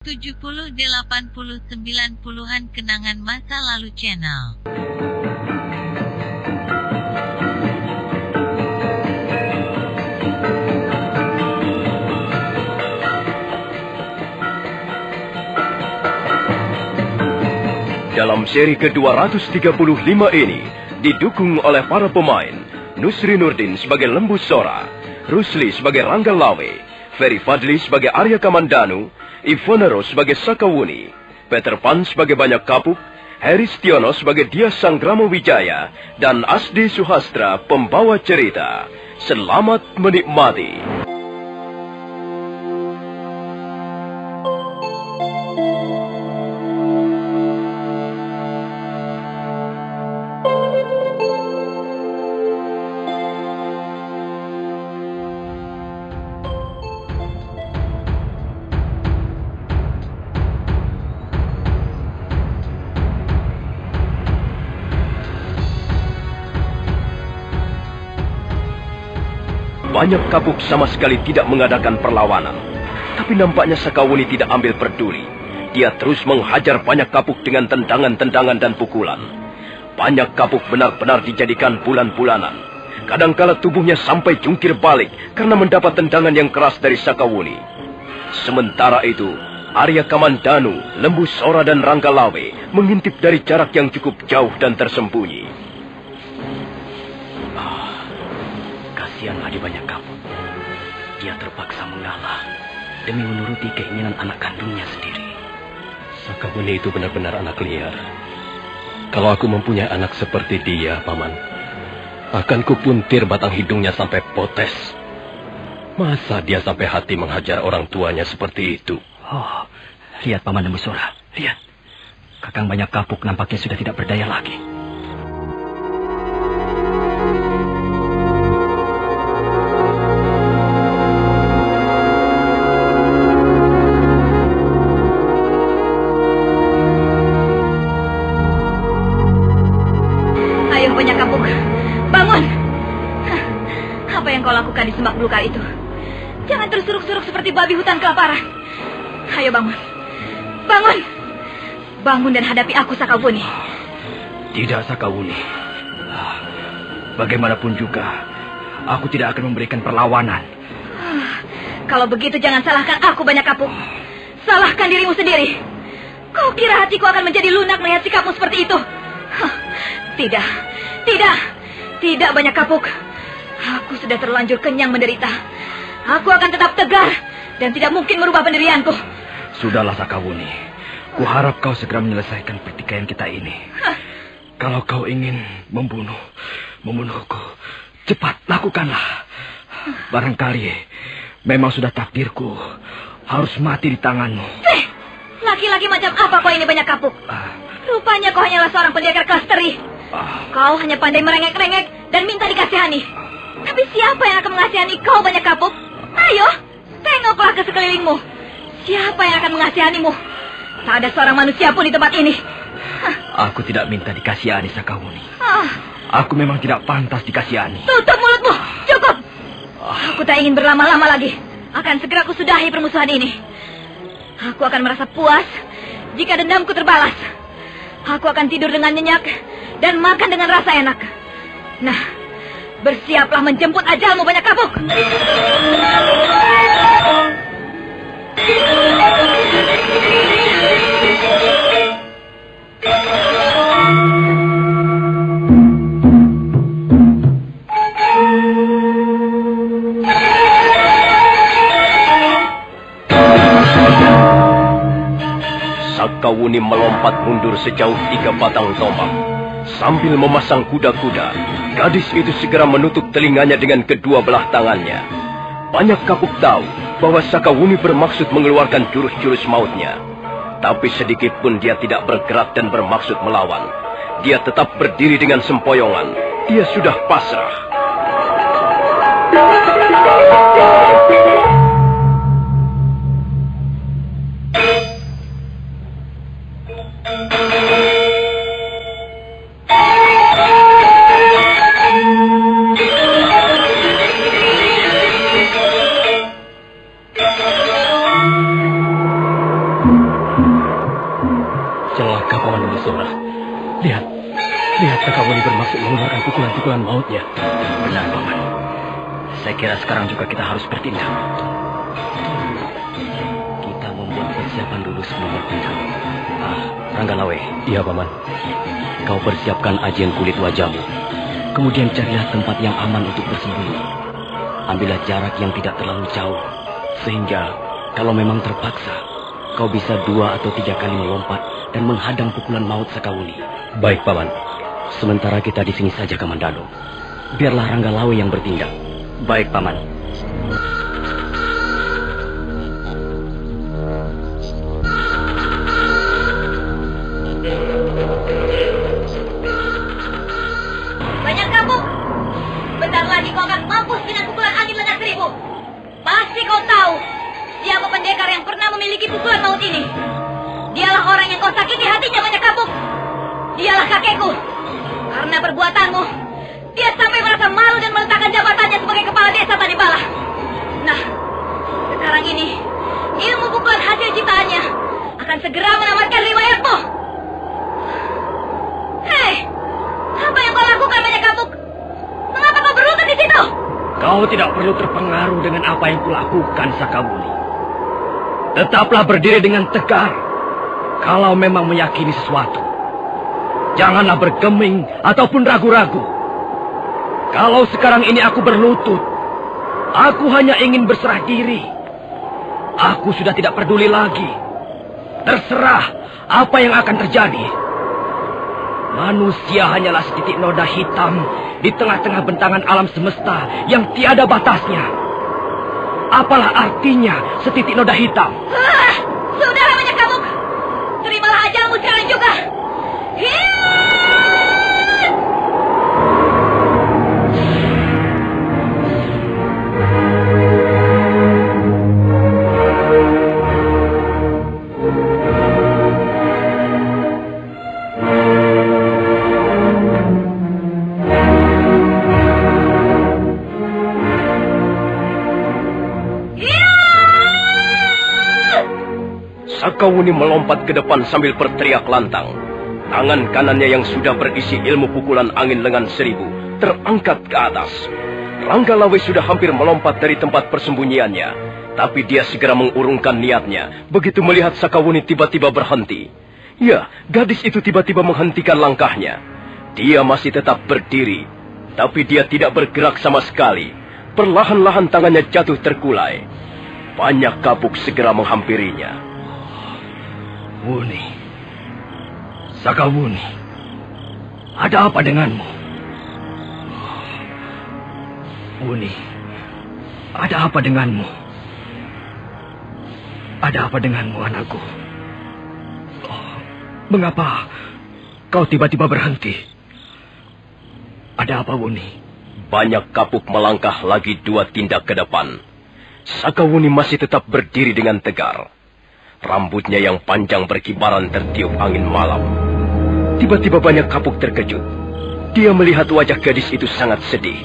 70, 80, 90-an kenangan masa lalu channel. Dalam seri ke-235 ini, didukung oleh para pemain Nusri Nurdin sebagai Lembu Sora, Rusli sebagai Rangga Lawe, Ferry Fadli sebagai Arya Kamandanu, Ivona Rose sebagai Sakawuni, Peter Pan sebagai Banyak Kapuk, Heri Stiono sebagai Dia Sanggrama Wijaya, dan Asdi Suhastra pembawa cerita. Selamat menikmati. Banyak Kapuk sama sekali tidak mengadakan perlawanan. Tapi nampaknya Sakawuni tidak ambil peduli. Dia terus menghajar Banyak Kapuk dengan tendangan-tendangan dan pukulan. Banyak Kapuk benar-benar dijadikan bulan-bulanan. Kadangkala tubuhnya sampai jungkir balik karena mendapat tendangan yang keras dari Sakawuni. Sementara itu, Arya Kamandanu, Lembu Sora dan Rangga Lawe mengintip dari jarak yang cukup jauh dan tersembunyi. Kasihanlah di Banyak Kapuk. Dia terpaksa mengalah demi menuruti keinginan anak kandungnya sendiri. Sakawuni itu benar-benar anak liar. Kalau aku mempunyai anak seperti dia, Paman, akan kupuntir batang hidungnya sampai potes. Masa dia sampai hati menghajar orang tuanya seperti itu? Oh, lihat Paman Lembu Sora, lihat. Kakang Banyak Kapuk nampaknya sudah tidak berdaya lagi. Banyak Kapuk, bangun! Apa yang kau lakukan di semak belukar itu? Jangan tersuruk-suruk seperti babi hutan kelaparan. Ayo bangun, bangun! Bangun dan hadapi aku, Sakawuni. Tidak, Sakawuni. Bagaimanapun juga, aku tidak akan memberikan perlawanan. Kalau begitu jangan salahkan aku, Banyak Kapuk. Salahkan dirimu sendiri. Kau kira hatiku akan menjadi lunak melihat sikapmu seperti itu? Tidak, tidak, tidak Banyak Kapuk. Aku sudah terlanjur kenyang menderita. Aku akan tetap tegar dan tidak mungkin merubah pendirianku. Sudahlah, Sakawuni. Kuharap kau segera menyelesaikan pertikaian kita ini. Kalau kau ingin membunuhku, cepat lakukanlah. Barangkali memang sudah takdirku harus mati di tanganmu. Laki-laki macam apa kau ini, Banyak Kapuk? Rupanya kau hanyalah seorang pendekar kelas teri. Kau hanya pandai merengek-rengek dan minta dikasihani. Tapi siapa yang akan mengasihani kau, Banyak Kapuk? Ayo, tengoklah ke sekelilingmu. Siapa yang akan mengasihanimu? Tak ada seorang manusia pun di tempat ini. Aku tidak minta dikasihani, Sakawuni. Aku memang tidak pantas dikasihani. Tutup mulutmu, cukup. Aku tak ingin berlama-lama lagi. Akan segera aku sudahi permusuhan ini. Aku akan merasa puas jika dendamku terbalas. Aku akan tidur dengan nyenyak dan makan dengan rasa enak. Nah, bersiaplah menjemput ajalmu, Banyak Kapuk. Sakawuni melompat mundur sejauh 3 batang tombak. Sambil memasang kuda-kuda, gadis itu segera menutup telinganya dengan kedua belah tangannya. Banyak Kapuk tahu bahwa Sakawuni bermaksud mengeluarkan jurus-jurus mautnya. Tapi sedikit pun dia tidak bergerak dan bermaksud melawan. Dia tetap berdiri dengan sempoyongan. Dia sudah pasrah. Sora. Lihat Sakawuni bermaksud mengeluarkan pukulan-pukulan mautnya. Benar, Paman. Saya kira sekarang juga kita harus bertindak. Kita membuat persiapan dulu sebelum bertindak. Ranggalawe. Iya, Paman. Kau persiapkan ajian kulit wajahmu. Kemudian carilah tempat yang aman untuk bersembunyi. Ambillah jarak yang tidak terlalu jauh. Sehingga kalau memang terpaksa, kau bisa 2 atau 3 kali melompat dan menghadang pukulan maut Sakawuni. Baik, Paman. Sementara kita di sini saja, Kamandano. Biarlah Ranggalawe yang bertindak. Baik, Paman. Banyak kapuk. Bentar lagi kau akan mampus dengan pukulan angin lengan 1000. Pasti kau tahu siapa pendekar yang pernah memiliki pukulan maut ini. Dialah orang yang kau sakiti hatinya, Banyak Kapuk. Dialah kakekku. Karena perbuatanmu, dia sampai merasa malu dan meletakkan jabatannya sebagai kepala desa Tanibala. Nah, sekarang ini ilmu pukulan hasil ciptaannya akan segera menamatkan riwayatmu. Hei, apa yang kau lakukan, Banyak Kapuk? Mengapa kau berlutut di situ? Kau tidak perlu terpengaruh dengan apa yang kulakukan, Sakawuni. Tetaplah berdiri dengan tegar. Kalau memang meyakini sesuatu, janganlah bergeming ataupun ragu-ragu. Kalau sekarang ini aku berlutut, aku hanya ingin berserah diri. Aku sudah tidak peduli lagi. Terserah apa yang akan terjadi. Manusia hanyalah setitik noda hitam di tengah-tengah bentangan alam semesta yang tiada batasnya. Apalah artinya setitik noda hitam? Saudara Banyak Kapuk, terimalah ajalmu sekarang juga. Sakawuni melompat ke depan sambil berteriak lantang. Tangan kanannya yang sudah berisi ilmu pukulan angin lengan 1000 terangkat ke atas. Ranggalawe sudah hampir melompat dari tempat persembunyiannya, tapi dia segera mengurungkan niatnya begitu melihat Sakawuni tiba-tiba berhenti. Ya, gadis itu tiba-tiba menghentikan langkahnya. Dia masih tetap berdiri, tapi dia tidak bergerak sama sekali. Perlahan-lahan tangannya jatuh terkulai. Banyak Kapuk segera menghampirinya. Wuni, Sakawuni, ada apa denganmu? Wuni, ada apa denganmu? Ada apa denganmu, anakku? Mengapa kau tiba-tiba berhenti? Ada apa, Wuni? Banyak Kapuk melangkah lagi 2 tindak ke depan. Sakawuni masih tetap berdiri dengan tegar. Rambutnya yang panjang berkibaran tertiup angin malam. Tiba-tiba Banyak Kapuk terkejut. Dia melihat wajah gadis itu sangat sedih.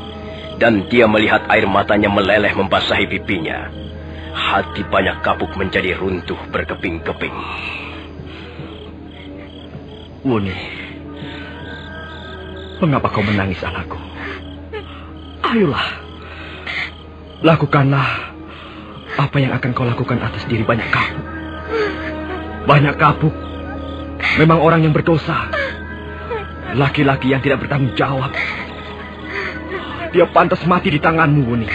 Dan dia melihat air matanya meleleh membasahi pipinya. Hati Banyak Kapuk menjadi runtuh berkeping-keping. Wuni, mengapa kau menangis, anakku? Ayolah, lakukanlah apa yang akan kau lakukan atas diri Banyak Kapuk. Banyak Kapuk memang orang yang berdosa. Laki-laki yang tidak bertanggung jawab. Dia pantas mati di tanganmu, Wuni.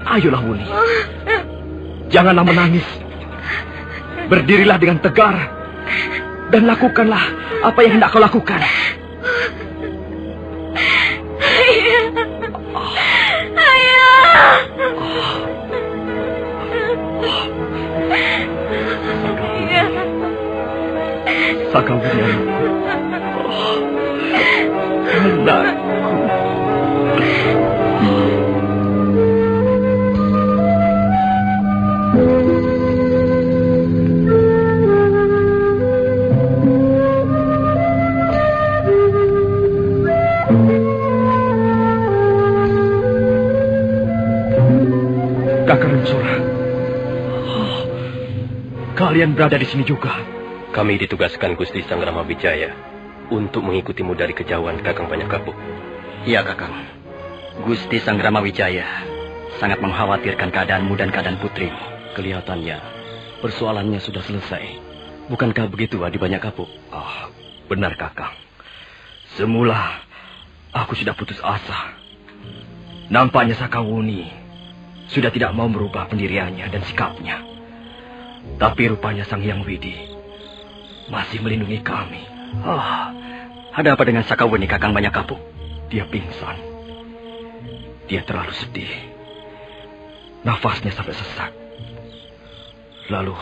Ayolah, Wuni. Janganlah menangis. Berdirilah dengan tegar. Dan lakukanlah apa yang hendak kau lakukan. Sakawuni, anakku. Kakak Sora, kalian berada di sini juga. Kami ditugaskan Gusti Sang Ramawijaya untuk mengikutimu dari kejauhan, Kakang Banyak Kapuk. Iya, Kakang. Gusti Sang Ramawijaya sangat mengkhawatirkan keadaanmu dan keadaan putrimu. Kelihatannya persoalannya sudah selesai. Bukankah begitu, Adi Banyak Kapuk? Ah, benar, Kakang. Semula aku sudah putus asa. Nampaknya Sakawuni sudah tidak mau merubah pendiriannya dan sikapnya. Tapi rupanya Sang Hyang Widi masih melindungi kami. Ada apa dengan Sakawuni, Kakang Banyak Kapuk? Dia pingsan. Dia terlalu sedih. Nafasnya sampai sesak. Lalu,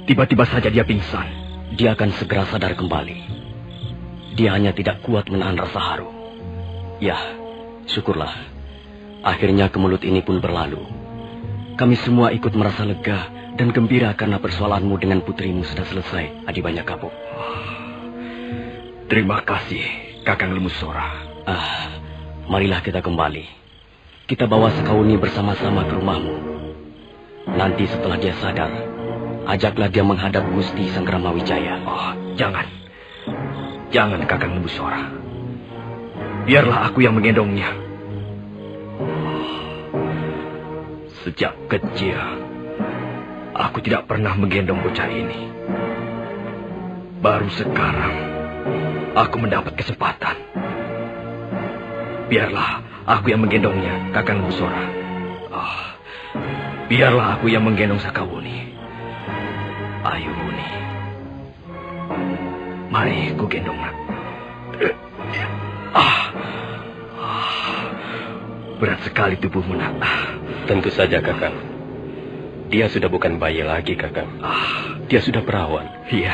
tiba-tiba saja dia pingsan. Dia akan segera sadar kembali. Dia hanya tidak kuat menahan rasa haru. Ya, syukurlah. Akhirnya kemelut ini pun berlalu. Kami semua ikut merasa lega dan gembira karena persoalanmu dengan putrimu sudah selesai, Adi Banyak Kapuk. Terima kasih, Kakang Lemusora. Marilah kita kembali. Kita bawa Sakawuni bersama-sama ke rumahmu. Nanti setelah dia sadar, ajaklah dia menghadap Gusti Sang Ramawijaya. Jangan. Jangan, Kakang Lemusora. Biarlah aku yang menggendongnya. Sejak kecil, aku tidak pernah menggendong bocah ini. Baru sekarang, aku mendapat kesempatan. Biarlah aku yang menggendongnya, Kakang Lemusora. Biarlah aku yang menggendong Sakawuni. Ayo, Buni. Mari ku gendong, nak. Berat sekali tubuhmu, nak. Tentu saja, Kakang. Dia sudah bukan bayi lagi, Kakang. Dia sudah perawan. Iya.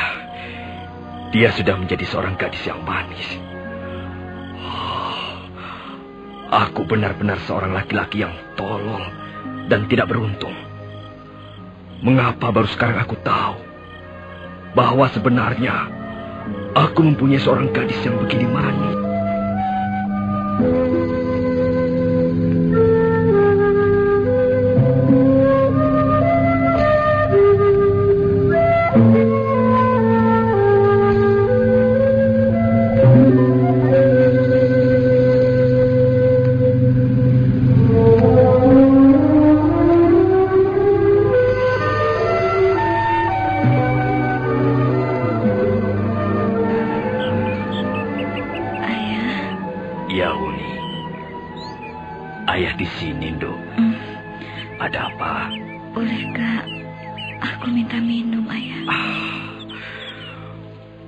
Dia sudah menjadi seorang gadis yang manis. Aku benar-benar seorang laki-laki yang tolol dan tidak beruntung. Mengapa baru sekarang aku tahu bahwa sebenarnya aku mempunyai seorang gadis yang begini manis?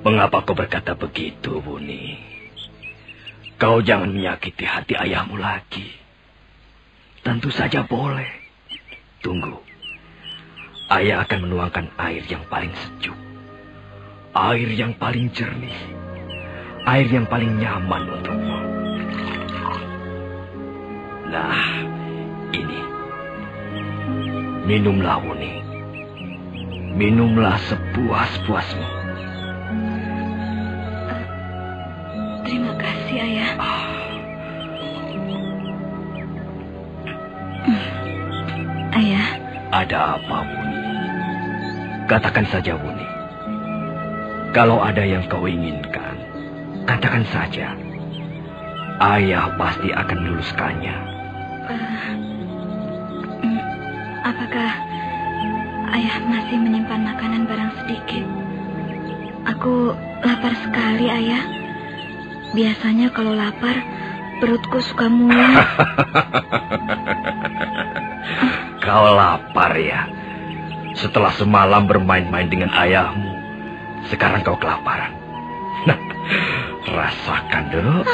Mengapa kau berkata begitu, Buni? Kau jangan menyakiti hati ayahmu lagi. Tentu saja boleh. Tunggu. Ayah akan menuangkan air yang paling sejuk. Air yang paling jernih. Air yang paling nyaman untukmu. Nah, ini. Minumlah, Buni. Minumlah sepuas-puasmu. Terima kasih, Ayah. Ayah. Ada apa, Buni? Katakan saja, Buni. Kalau ada yang kau inginkan, katakan saja. Ayah pasti akan meluluskannya. Apakah Ayah masih menyimpan makanan barang sedikit? Aku lapar sekali, Ayah. Biasanya kalau lapar, perutku suka mual. Kau lapar ya? Setelah semalam bermain-main dengan ayahmu, sekarang kau kelaparan. Nah, rasakan dulu.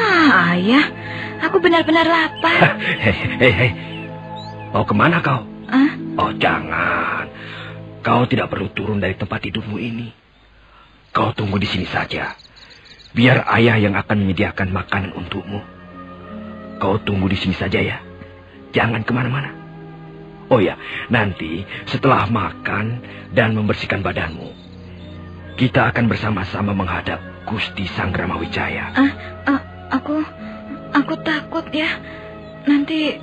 Ayah, aku benar-benar lapar. Hei, mau kemana kau? Oh, jangan. Kau tidak perlu turun dari tempat tidurmu ini. Kau tunggu di sini saja. Biar ayah yang akan menyediakan makanan untukmu. Kau tunggu di sini saja ya. Jangan kemana-mana. Oh ya, nanti setelah makan dan membersihkan badanmu, kita akan bersama-sama menghadap Gusti Sang Ramawijaya. Aku takut ya. Nanti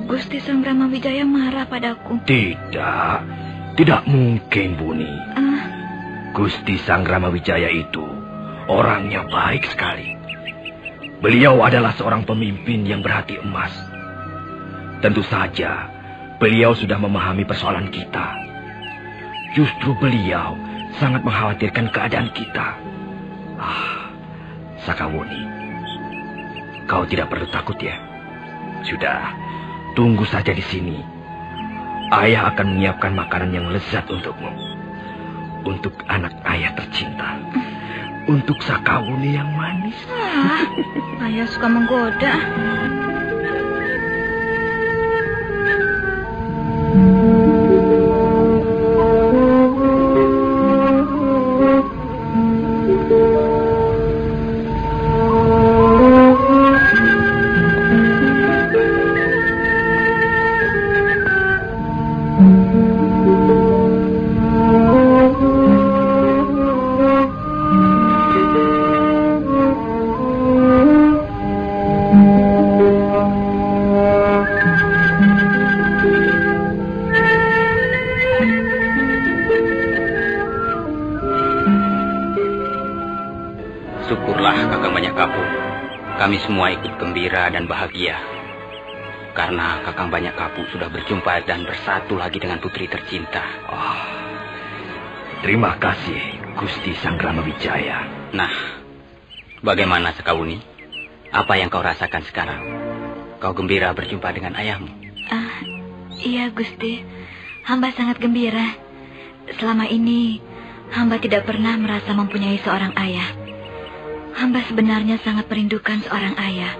Gusti Sang Ramawijaya marah padaku. Tidak mungkin, Buni. Gusti Sang Ramawijaya itu orangnya baik sekali. Beliau adalah seorang pemimpin yang berhati emas. Tentu saja, beliau sudah memahami persoalan kita. Justru beliau sangat mengkhawatirkan keadaan kita. Sakawuni, kau tidak perlu takut ya. Sudah, tunggu saja di sini. Ayah akan menyiapkan makanan yang lezat untukmu. Untuk anak ayah tercinta. Untuk Sakawuni yang manis. Ayah suka menggoda. Kami semua ikut gembira dan bahagia karena Kakang Banyak Kapuk sudah berjumpa dan bersatu lagi dengan putri tercinta. Terima kasih, Gusti Sang Ramawijaya. Nah, bagaimana Sakawuni? Apa yang kau rasakan sekarang? Kau gembira berjumpa dengan ayahmu? Iya, Gusti. Hamba sangat gembira. Selama ini, hamba tidak pernah merasa mempunyai seorang ayah. Hamba sebenarnya sangat merindukan seorang ayah.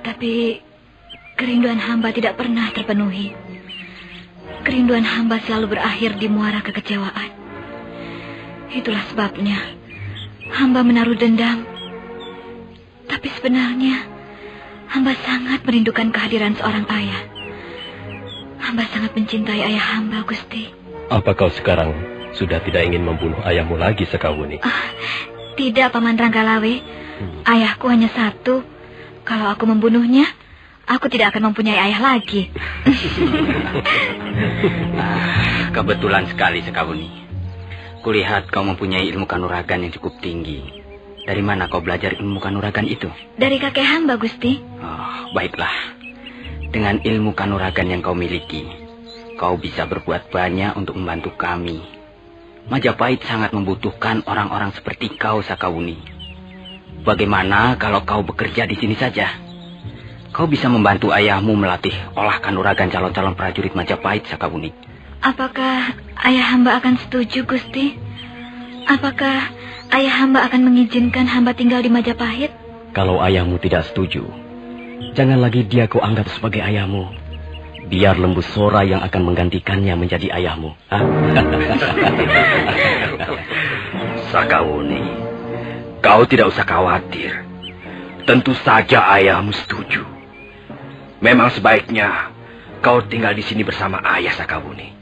Tapi kerinduan hamba tidak pernah terpenuhi. Kerinduan hamba selalu berakhir di muara kekecewaan. Itulah sebabnya hamba menaruh dendam. Tapi sebenarnya hamba sangat merindukan kehadiran seorang ayah. Hamba sangat mencintai ayah hamba, Gusti. Apa kau sekarang sudah tidak ingin membunuh ayahmu lagi, Sakawuni? Tidak, Paman Ranggalawe. Ayahku hanya satu. Kalau aku membunuhnya, aku tidak akan mempunyai ayah lagi. Kebetulan sekali, Sakawuni. Kulihat kau mempunyai ilmu kanuragan yang cukup tinggi. Dari mana kau belajar ilmu kanuragan itu? Dari kakek hamba, Gusti. Baiklah. Dengan ilmu kanuragan yang kau miliki, kau bisa berbuat banyak untuk membantu kami. Majapahit sangat membutuhkan orang-orang seperti kau, Sakawuni. Bagaimana kalau kau bekerja di sini saja? Kau bisa membantu ayahmu melatih olah kanuragan calon-calon prajurit Majapahit, Sakawuni. Apakah ayah hamba akan setuju, Gusti? Apakah ayah hamba akan mengizinkan hamba tinggal di Majapahit? Kalau ayahmu tidak setuju, jangan lagi dia kau anggap sebagai ayahmu. Biar Lembu Sora yang akan menggantikannya menjadi ayahmu. Sakawuni, kau tidak usah khawatir. Tentu saja ayahmu setuju. Memang sebaiknya kau tinggal di sini bersama ayah, Sakawuni.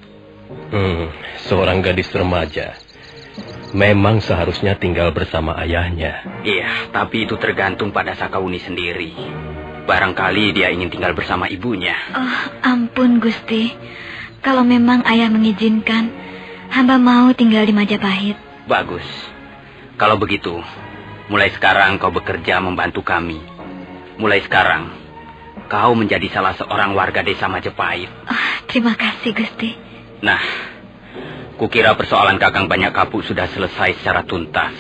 Seorang gadis remaja memang seharusnya tinggal bersama ayahnya. Iya, tapi itu tergantung pada Sakawuni sendiri. Barangkali dia ingin tinggal bersama ibunya. Ampun, Gusti. Kalau memang ayah mengizinkan, hamba mau tinggal di Majapahit. Bagus. Kalau begitu, mulai sekarang kau bekerja membantu kami. Mulai sekarang, kau menjadi salah seorang warga desa Majapahit. Terima kasih, Gusti. Nah, kukira persoalan Kakang Banyak Kapuk sudah selesai secara tuntas.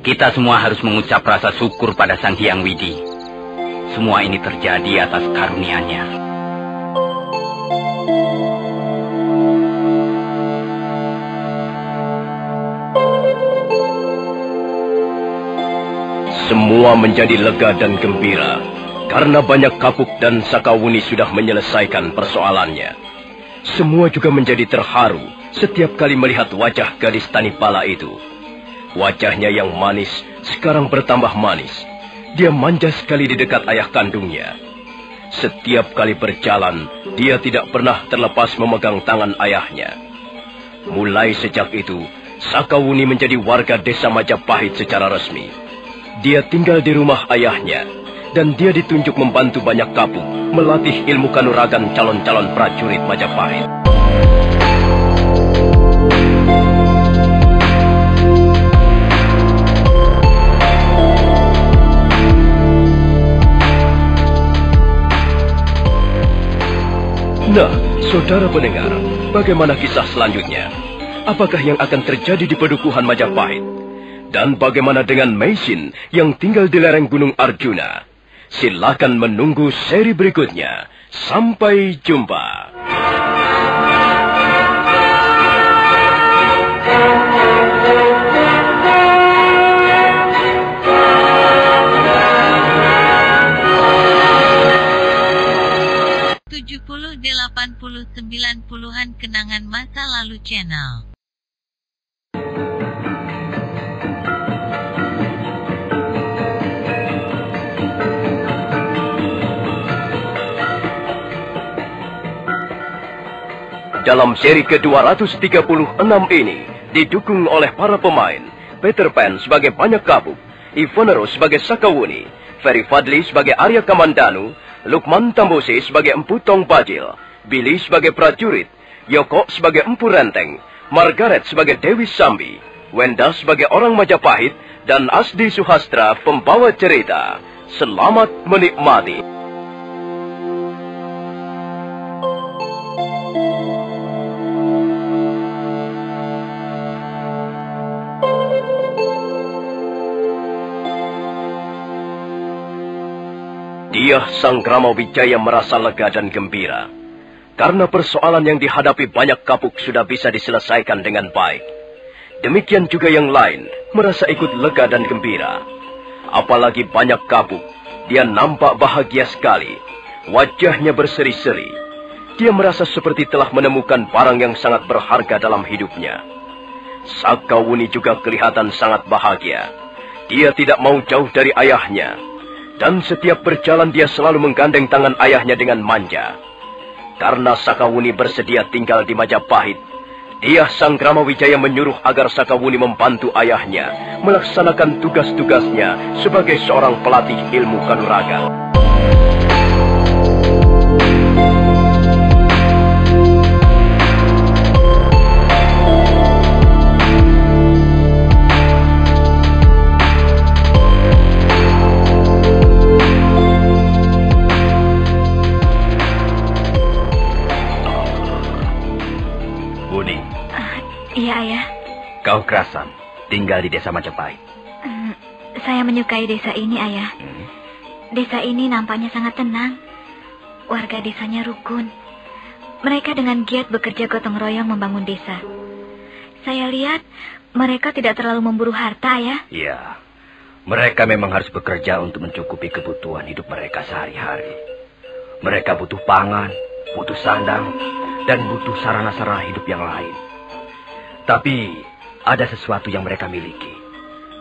Kita semua harus mengucap rasa syukur pada Sang Hyang Widi. Semua ini terjadi atas karunia-Nya. Semua menjadi lega dan gembira karena Banyak Kapuk dan Sakawuni sudah menyelesaikan persoalannya. Semua juga menjadi terharu setiap kali melihat wajah gadis Tanipala itu. Wajahnya yang manis sekarang bertambah manis. Dia manja sekali di dekat ayah kandungnya. Setiap kali berjalan, dia tidak pernah terlepas memegang tangan ayahnya. Mulai sejak itu, Sakawuni menjadi warga desa Majapahit secara resmi. Dia tinggal di rumah ayahnya, dan dia ditunjuk membantu Banyak Kapuk melatih ilmu kanuragan calon-calon prajurit Majapahit. Saudara pendengar, bagaimana kisah selanjutnya? Apakah yang akan terjadi di Pedukuhan Majapahit? Dan bagaimana dengan Meisin yang tinggal di lereng Gunung Arjuna? Silakan menunggu seri berikutnya. Sampai jumpa. Puluhan kenangan masa lalu channel. Dalam seri ke-236 ini didukung oleh para pemain Peter Pan sebagai Banyak Kapuk, Ivanero sebagai Sakawuni, Ferry Fadli sebagai Arya Kamandanu, Lukman Tambose sebagai Empu Tong Bajil, Billy sebagai prajurit, Yoko sebagai Empu Renteng, Margaret sebagai Dewi Sambi, Wenda sebagai orang Majapahit, dan Asdi Suhastra pembawa cerita. Selamat menikmati. Diah Sanggrama Wijaya merasa lega dan gembira. Karena persoalan yang dihadapi Banyak Kapuk sudah bisa diselesaikan dengan baik. Demikian juga yang lain merasa ikut lega dan gembira. Apalagi Banyak Kapuk, dia nampak bahagia sekali. Wajahnya berseri-seri. Dia merasa seperti telah menemukan barang yang sangat berharga dalam hidupnya. Sakawuni juga kelihatan sangat bahagia. Dia tidak mau jauh dari ayahnya. Dan setiap berjalan dia selalu menggandeng tangan ayahnya dengan manja. Karena Sakawuni bersedia tinggal di Majapahit, Diah Sanggrama Wijaya menyuruh agar Sakawuni membantu ayahnya melaksanakan tugas-tugasnya sebagai seorang pelatih ilmu kanuragan. Iya, Ayah. Kau kerasan tinggal di desa Majapahit. Saya menyukai desa ini, Ayah. Desa ini nampaknya sangat tenang. Warga desanya rukun. Mereka dengan giat bekerja gotong royong membangun desa. Saya lihat mereka tidak terlalu memburu harta, Ayah. Iya, mereka memang harus bekerja untuk mencukupi kebutuhan hidup mereka sehari-hari. Mereka butuh pangan, butuh sandang, dan butuh sarana-sarana hidup yang lain. Tapi ada sesuatu yang mereka miliki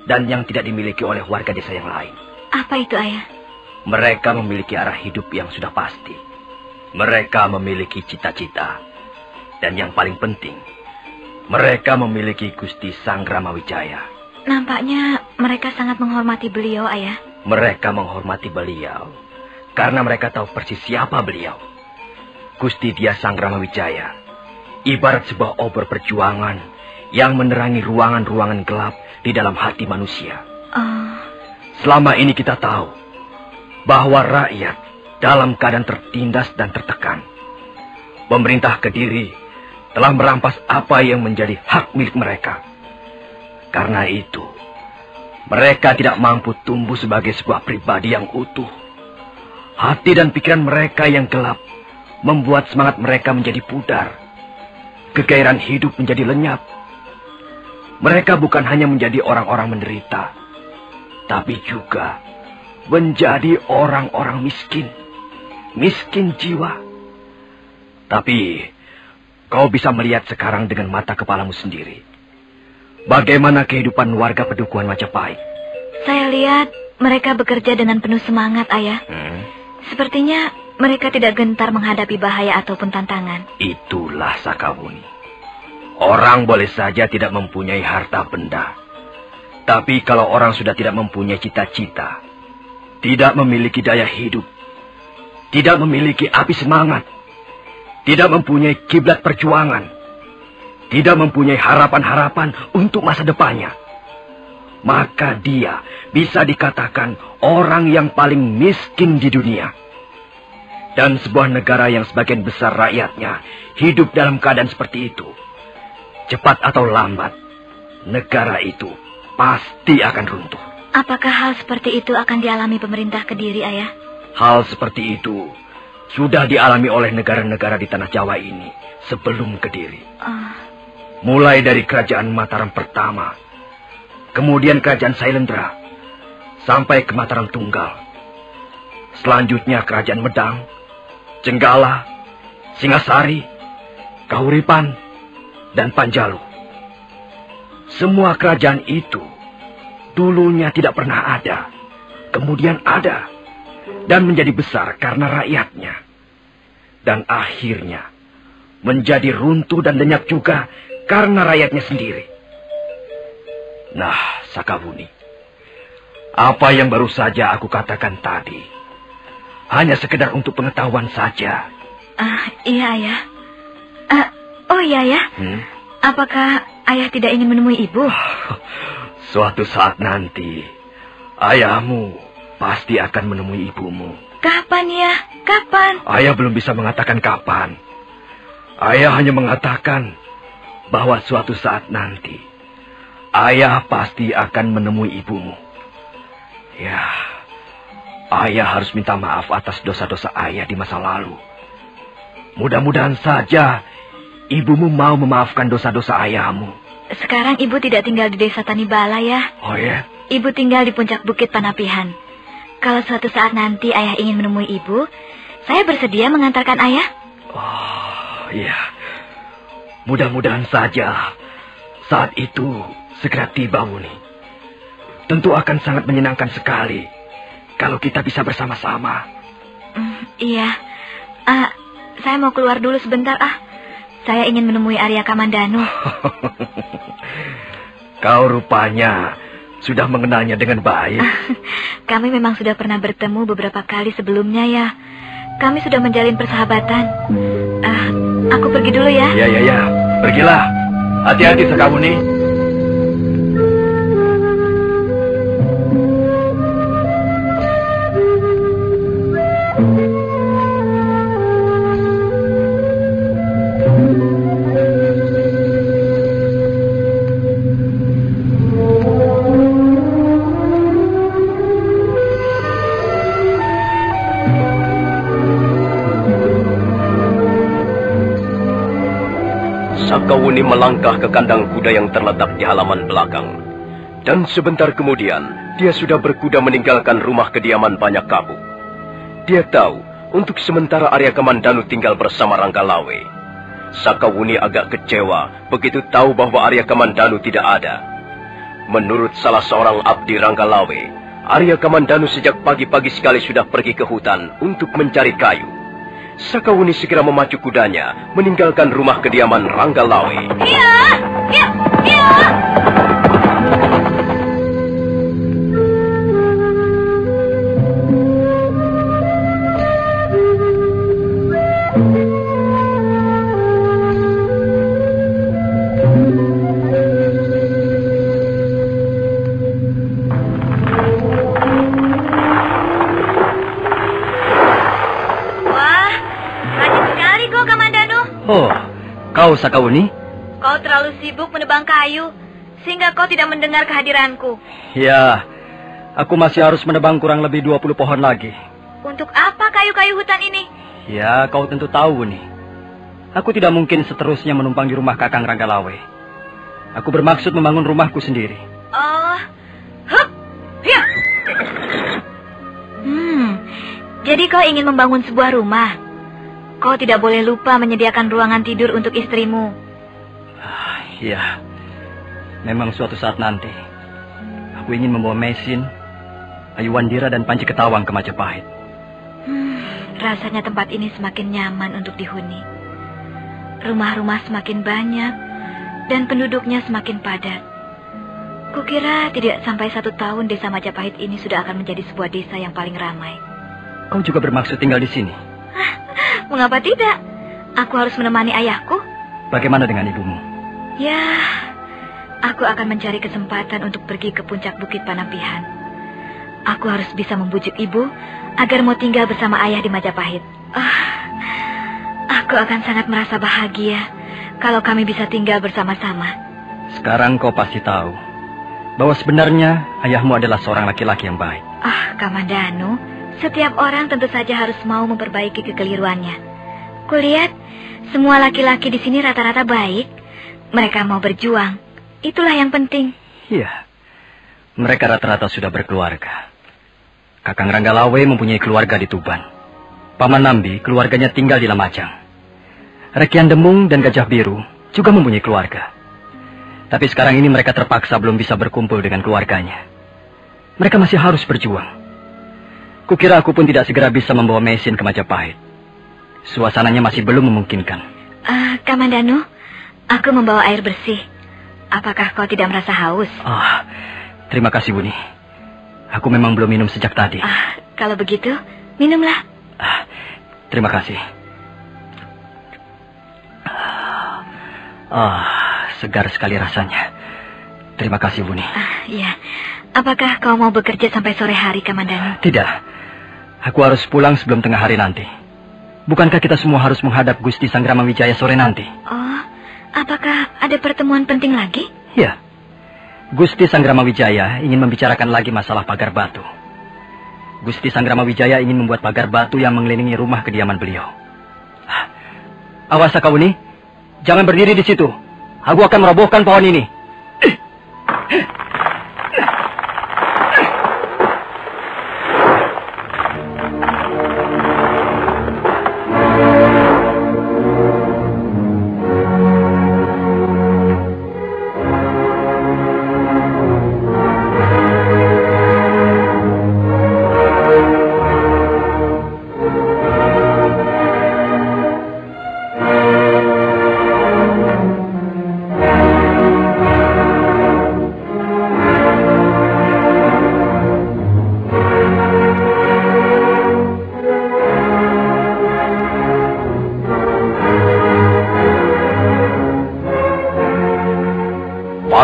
dan yang tidak dimiliki oleh warga desa yang lain. Apa itu, Ayah? Mereka memiliki arah hidup yang sudah pasti. Mereka memiliki cita-cita. Dan yang paling penting, mereka memiliki Gusti Sanggrama Wijaya. Nampaknya mereka sangat menghormati beliau, Ayah. Mereka menghormati beliau karena mereka tahu persis siapa beliau. Gusti Diah Sanggrama Wijaya ibarat sebuah obor perjuangan yang menerangi ruangan-ruangan gelap di dalam hati manusia. Selama ini kita tahu bahwa rakyat dalam keadaan tertindas dan tertekan. Pemerintah Kediri telah merampas apa yang menjadi hak milik mereka. Karena itu, mereka tidak mampu tumbuh sebagai sebuah pribadi yang utuh. Hati dan pikiran mereka yang gelap membuat semangat mereka menjadi pudar. Kegairan hidup menjadi lenyap. Mereka bukan hanya menjadi orang-orang menderita, tapi juga menjadi orang-orang miskin. Miskin jiwa. Tapi kau bisa melihat sekarang dengan mata kepalamu sendiri. Bagaimana kehidupan warga Pedukuhan Majapahit? Saya lihat mereka bekerja dengan penuh semangat, Ayah. Sepertinya mereka tidak gentar menghadapi bahaya ataupun tantangan. Itulah Sakawuni. Orang boleh saja tidak mempunyai harta benda. Tapi kalau orang sudah tidak mempunyai cita-cita, tidak memiliki daya hidup, tidak memiliki api semangat, tidak mempunyai kiblat perjuangan, tidak mempunyai harapan-harapan untuk masa depannya, maka dia bisa dikatakan orang yang paling miskin di dunia. Dan sebuah negara yang sebagian besar rakyatnya hidup dalam keadaan seperti itu, cepat atau lambat, negara itu pasti akan runtuh. Apakah hal seperti itu akan dialami pemerintah Kediri, Ayah? Hal seperti itu sudah dialami oleh negara-negara di tanah Jawa ini sebelum Kediri. Mulai dari kerajaan Mataram pertama, kemudian kerajaan Sailendra, sampai ke Mataram Tunggal. Selanjutnya kerajaan Medang, Jenggala, Singasari, Kahuripan, dan Panjalu. Semua kerajaan itu dulunya tidak pernah ada, kemudian ada, dan menjadi besar karena rakyatnya. Dan akhirnya menjadi runtuh dan lenyap juga karena rakyatnya sendiri. Nah, Sakawuni, apa yang baru saja aku katakan tadi hanya sekedar untuk pengetahuan saja. Iya, Ayah. Oh iya, Ayah. Apakah Ayah tidak ingin menemui Ibu? Suatu saat nanti, ayahmu pasti akan menemui ibumu. Kapan ya? Kapan? Ayah belum bisa mengatakan kapan. Ayah hanya mengatakan bahwa suatu saat nanti, ayah pasti akan menemui ibumu. Ya, ayah harus minta maaf atas dosa-dosa ayah di masa lalu. Mudah-mudahan saja ibumu mau memaafkan dosa-dosa ayahmu. Sekarang Ibu tidak tinggal di desa Tanibala ya? Oh ya? Ibu tinggal di puncak bukit Panapihan. Kalau suatu saat nanti ayah ingin menemui Ibu, saya bersedia mengantarkan ayah. Oh iya. Mudah-mudahan saja saat itu segera tiba, Wuni. Tentu akan sangat menyenangkan sekali kalau kita bisa bersama-sama. Iya. Saya mau keluar dulu sebentar, Saya ingin menemui Arya Kamandanu. Kau rupanya sudah mengenalnya dengan baik. Kami memang sudah pernah bertemu beberapa kali sebelumnya ya. Kami sudah menjalin persahabatan. Aku pergi dulu ya. Ya. Pergilah. Hati-hati, Sakawuni. Sakawuni melangkah ke kandang kuda yang terletak di halaman belakang. Dan sebentar kemudian, dia sudah berkuda meninggalkan rumah kediaman Banyak Kapuk. Dia tahu, untuk sementara Arya Kamandanu tinggal bersama Ranggalawe. Sakawuni agak kecewa begitu tahu bahwa Arya Kamandanu tidak ada. Menurut salah seorang abdi Ranggalawe, Arya Kamandanu sejak pagi-pagi sekali sudah pergi ke hutan untuk mencari kayu. Sakawuni segera memacu kudanya, meninggalkan rumah kediaman Ranggalawe. Iya. Oh, kau Sakawuni? Kau terlalu sibuk menebang kayu, sehingga kau tidak mendengar kehadiranku. Ya, aku masih harus menebang kurang lebih 20 pohon lagi. Untuk apa kayu-kayu hutan ini? Ya, kau tentu tahu nih. Aku tidak mungkin seterusnya menumpang di rumah Kakang Ranggalawe. Aku bermaksud membangun rumahku sendiri. Jadi kau ingin membangun sebuah rumah? Kau tidak boleh lupa menyediakan ruangan tidur untuk istrimu. Iya, memang suatu saat nanti aku ingin membawa Mesin, Ayuwandira dan Panji Ketawang ke Majapahit. Rasanya tempat ini semakin nyaman untuk dihuni. Rumah-rumah semakin banyak dan penduduknya semakin padat. Kukira tidak sampai 1 tahun desa Majapahit ini sudah akan menjadi sebuah desa yang paling ramai. Kau juga bermaksud tinggal di sini? Mengapa tidak? Aku harus menemani ayahku. Bagaimana dengan ibumu? Ya, aku akan mencari kesempatan untuk pergi ke puncak bukit Panapihan. Aku harus bisa membujuk ibu agar mau tinggal bersama ayah di Majapahit. Aku akan sangat merasa bahagia kalau kami bisa tinggal bersama-sama. Sekarang kau pasti tahu bahwa sebenarnya ayahmu adalah seorang laki-laki yang baik. Kamandanu, setiap orang tentu saja harus mau memperbaiki kekeliruannya. Kulihat semua laki-laki di sini rata-rata baik. Mereka mau berjuang. Itulah yang penting. Iya. Mereka rata-rata sudah berkeluarga. Kakang Ranggalawe mempunyai keluarga di Tuban. Paman Nambi keluarganya tinggal di Lamajang. Rekian Demung dan Gajah Biru juga mempunyai keluarga. Tapi sekarang ini mereka terpaksa belum bisa berkumpul dengan keluarganya. Mereka masih harus berjuang. Kukira aku pun tidak segera bisa membawa mesin ke Majapahit. Suasananya masih belum memungkinkan. Kamandanu, aku membawa air bersih. Apakah kau tidak merasa haus? Terima kasih, Buni. Aku memang belum minum sejak tadi. Kalau begitu, minumlah. Terima kasih. Segar sekali rasanya. Terima kasih, Buni. Iya. Apakah kau mau bekerja sampai sore hari, Kamandanu? Tidak. Aku harus pulang sebelum tengah hari nanti. Bukankah kita semua harus menghadap Gusti Sangramawijaya sore nanti? Apakah ada pertemuan penting lagi? Ya. Gusti Sangramawijaya ingin membicarakan lagi masalah pagar batu. Gusti Sangramawijaya ingin membuat pagar batu yang mengelilingi rumah kediaman beliau. Awas, Sakawuni. Jangan berdiri di situ. Aku akan merobohkan pohon ini.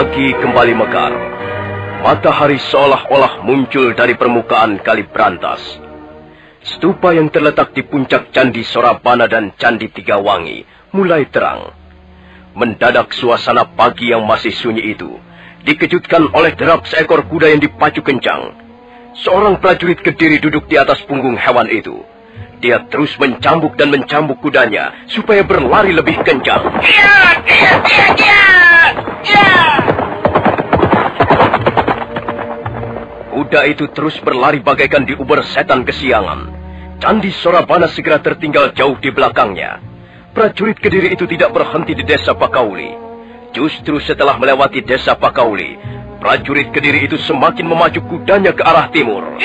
Pagi kembali mekar. Matahari seolah-olah muncul dari permukaan Kali Brantas. Stupa yang terletak di puncak Candi Sorabana dan Candi Tigawangi mulai terang. Mendadak suasana pagi yang masih sunyi itu dikejutkan oleh derap seekor kuda yang dipacu kencang. Seorang prajurit Kediri duduk di atas punggung hewan itu. Dia terus mencambuk dan mencambuk kudanya supaya berlari lebih kencang. Kuda itu terus berlari bagaikan diuber setan kesiangan. Candi Sorabana segera tertinggal jauh di belakangnya. Prajurit Kediri itu tidak berhenti di desa Pakauli. Justru setelah melewati desa Pakauli, prajurit Kediri itu semakin memacu kudanya ke arah timur.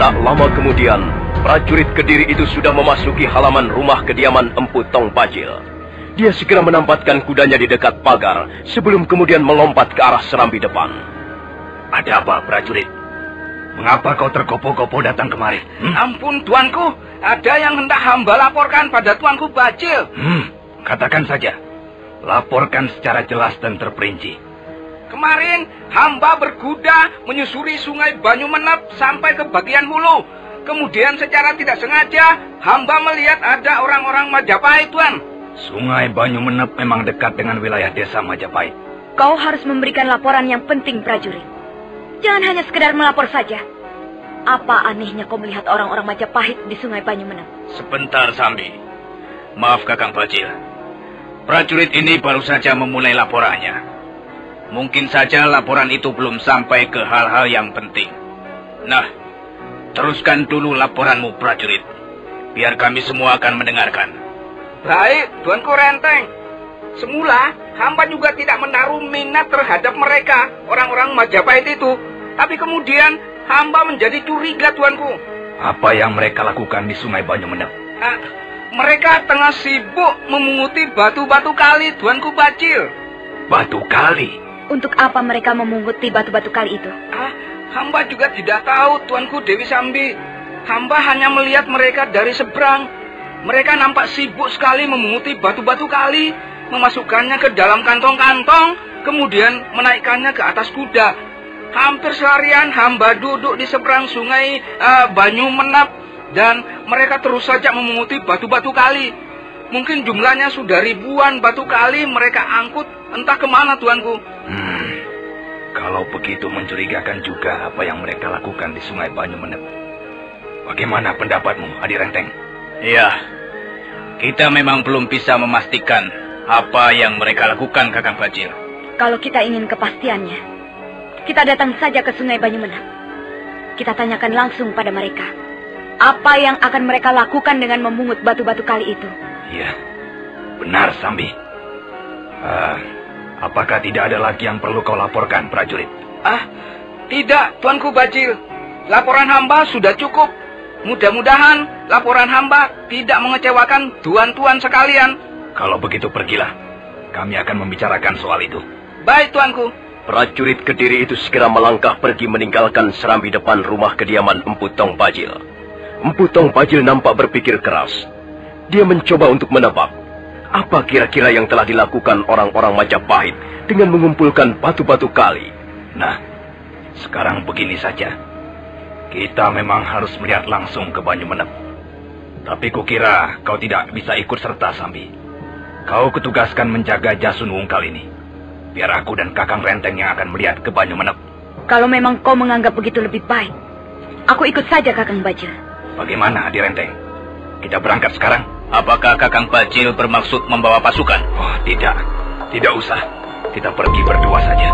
Tak lama kemudian, prajurit Kediri itu sudah memasuki halaman rumah kediaman Empu Tong Bajil. Dia segera menempatkan kudanya di dekat pagar sebelum kemudian melompat ke arah serambi depan. Ada apa, prajurit? Mengapa kau tergopoh-gopoh datang kemari? Ampun, tuanku. Ada yang hendak hamba laporkan pada tuanku Bajil. Katakan saja. Laporkan secara jelas dan terperinci. Kemarin, hamba berkuda menyusuri sungai Banyumenep sampai ke bagian hulu. Kemudian secara tidak sengaja, hamba melihat ada orang-orang Majapahit, Tuan. Sungai Banyumenep memang dekat dengan wilayah desa Majapahit. Kau harus memberikan laporan yang penting, prajurit. Jangan hanya sekedar melapor saja. Apa anehnya kau melihat orang-orang Majapahit di sungai Banyumenep? Sebentar, Sambi. Maaf, Kakang Bajil. Prajurit ini baru saja memulai laporannya. Mungkin saja laporan itu belum sampai ke hal-hal yang penting. Nah, teruskan dulu laporanmu, prajurit. Biar kami semua akan mendengarkan. Baik, Tuanku Renteng. Semula, hamba juga tidak menaruh minat terhadap mereka, orang-orang Majapahit itu. Tapi kemudian hamba menjadi curiga, tuanku. Apa yang mereka lakukan di Sungai Banyumenep? Mereka tengah sibuk memunguti batu-batu kali, tuanku Bacil. Batu kali? Untuk apa mereka memunguti batu-batu kali itu? Hamba juga tidak tahu, tuanku Dewi Sambi. Hamba hanya melihat mereka dari seberang. Mereka nampak sibuk sekali memunguti batu-batu kali, memasukkannya ke dalam kantong-kantong, kemudian menaikkannya ke atas kuda. Hampir seharian hamba duduk di seberang sungai Banyumenep, dan mereka terus saja memunguti batu-batu kali. Mungkin jumlahnya sudah ribuan batu kali mereka angkut, entah kemana, tuanku. Kalau begitu mencurigakan juga apa yang mereka lakukan di Sungai Banyumenep. Bagaimana pendapatmu, Adi Renteng? Iya, kita memang belum bisa memastikan apa yang mereka lakukan, Kakang Bacil. Kalau kita ingin kepastiannya, kita datang saja ke Sungai Banyumenep. Kita tanyakan langsung pada mereka, apa yang akan mereka lakukan dengan memungut batu-batu kali itu. Iya, benar, Sambi. Apakah tidak ada lagi yang perlu kau laporkan, prajurit? Tidak, tuanku Bacil. Laporan hamba sudah cukup. Mudah-mudahan laporan hamba tidak mengecewakan tuan-tuan sekalian. Kalau begitu pergilah. Kami akan membicarakan soal itu. Baik, tuanku. Prajurit Kediri itu segera melangkah pergi meninggalkan serambi depan rumah kediaman Empu Tong Bajil. Empu Tong Bajil nampak berpikir keras. Dia mencoba untuk menebak apa kira-kira yang telah dilakukan orang-orang Majapahit dengan mengumpulkan batu-batu kali. Nah, sekarang begini saja. Kita memang harus melihat langsung ke Banyumenep. Tapi kukira kau tidak bisa ikut serta, Sambi. Kau kutugaskan menjaga Jasun Wungkal ini. Biar aku dan Kakang Renteng yang akan melihat ke Banyumenep. Kalau memang kau menganggap begitu lebih baik, aku ikut saja, Kakang Bajil. Bagaimana, Adi Renteng? Kita berangkat sekarang? Apakah Kakang Bacil bermaksud membawa pasukan? Oh, tidak. Tidak usah. Kita pergi berdua saja.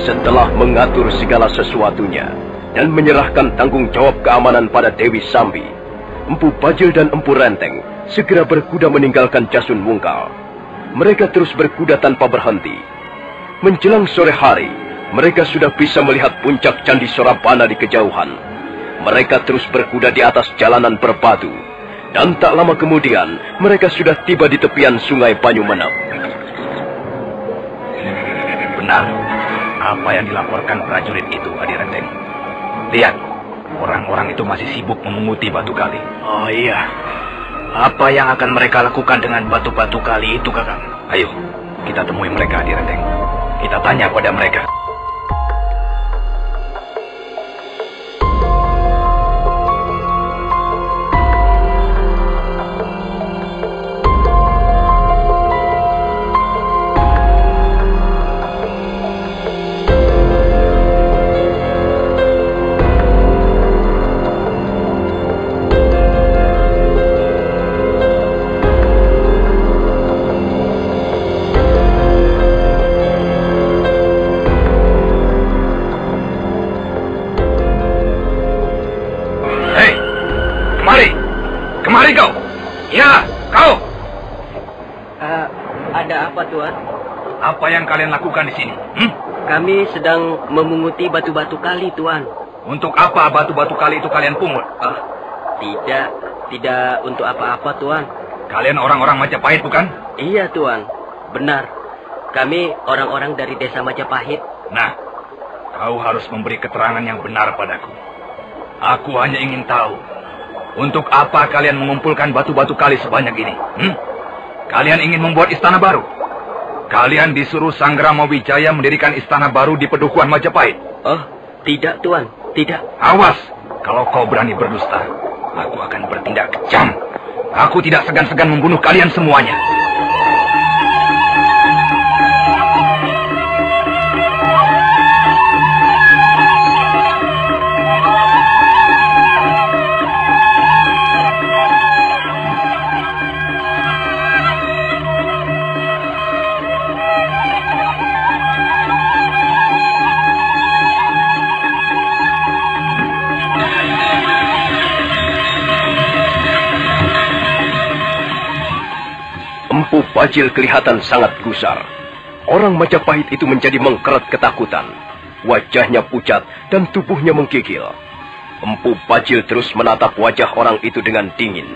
Setelah mengatur segala sesuatunya dan menyerahkan tanggung jawab keamanan pada Dewi Sambi, Empu Bajil dan Empu Renteng segera berkuda meninggalkan Jasun Wungkal. Mereka terus berkuda tanpa berhenti. Menjelang sore hari, mereka sudah bisa melihat puncak Candi Sorabana di kejauhan. Mereka terus berkuda di atas jalanan berbatu, dan tak lama kemudian mereka sudah tiba di tepian Sungai Banyumenep. Benar. Apa yang dilaporkan prajurit itu, Adi Renteng? Lihat, orang-orang itu masih sibuk memunguti batu kali. Oh iya. Apa yang akan mereka lakukan dengan batu-batu kali itu, Kakang? Ayo, kita temui mereka, Adi Renteng. Kita tanya pada mereka. Kemari kau! Ya, kau! Ada apa, Tuan? Apa yang kalian lakukan di sini? Kami sedang memunguti batu-batu kali, Tuan. Untuk apa batu-batu kali itu kalian pungut? Tidak untuk apa-apa, Tuan. Kalian orang-orang Majapahit, bukan? Iya, Tuan. Benar. Kami orang-orang dari desa Majapahit. Nah, kau harus memberi keterangan yang benar padaku. Aku hanya ingin tahu, untuk apa kalian mengumpulkan batu-batu kali sebanyak ini? Kalian ingin membuat istana baru? Kalian disuruh Sanggrama Wijaya mendirikan istana baru di Pedukuhan Majapahit? Oh, tidak, Tuan. Tidak. Awas, kalau kau berani berdusta, aku akan bertindak kejam. Aku tidak segan-segan membunuh kalian semuanya. Empu Bajil kelihatan sangat gusar. Orang Majapahit itu menjadi mengkeret ketakutan. Wajahnya pucat dan tubuhnya menggigil. Empu Bajil terus menatap wajah orang itu dengan dingin.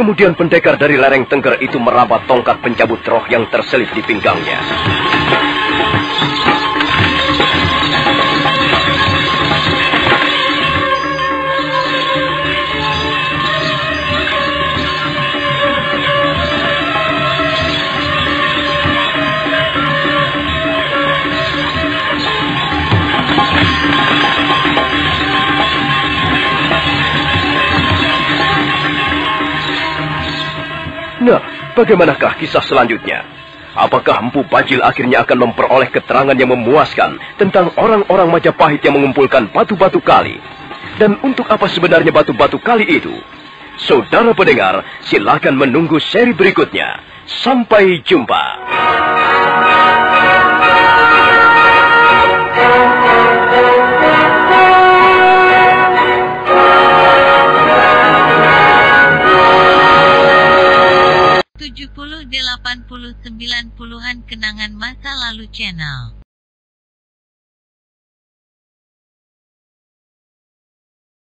Kemudian pendekar dari lereng Tengger itu meraba tongkat pencabut roh yang terselip di pinggangnya. Nah, bagaimanakah kisah selanjutnya? Apakah Empu Bajil akhirnya akan memperoleh keterangan yang memuaskan tentang orang-orang Majapahit yang mengumpulkan batu-batu kali? Dan untuk apa sebenarnya batu-batu kali itu? Saudara pendengar, silakan menunggu seri berikutnya. Sampai jumpa. Puluhan kenangan masa lalu channel.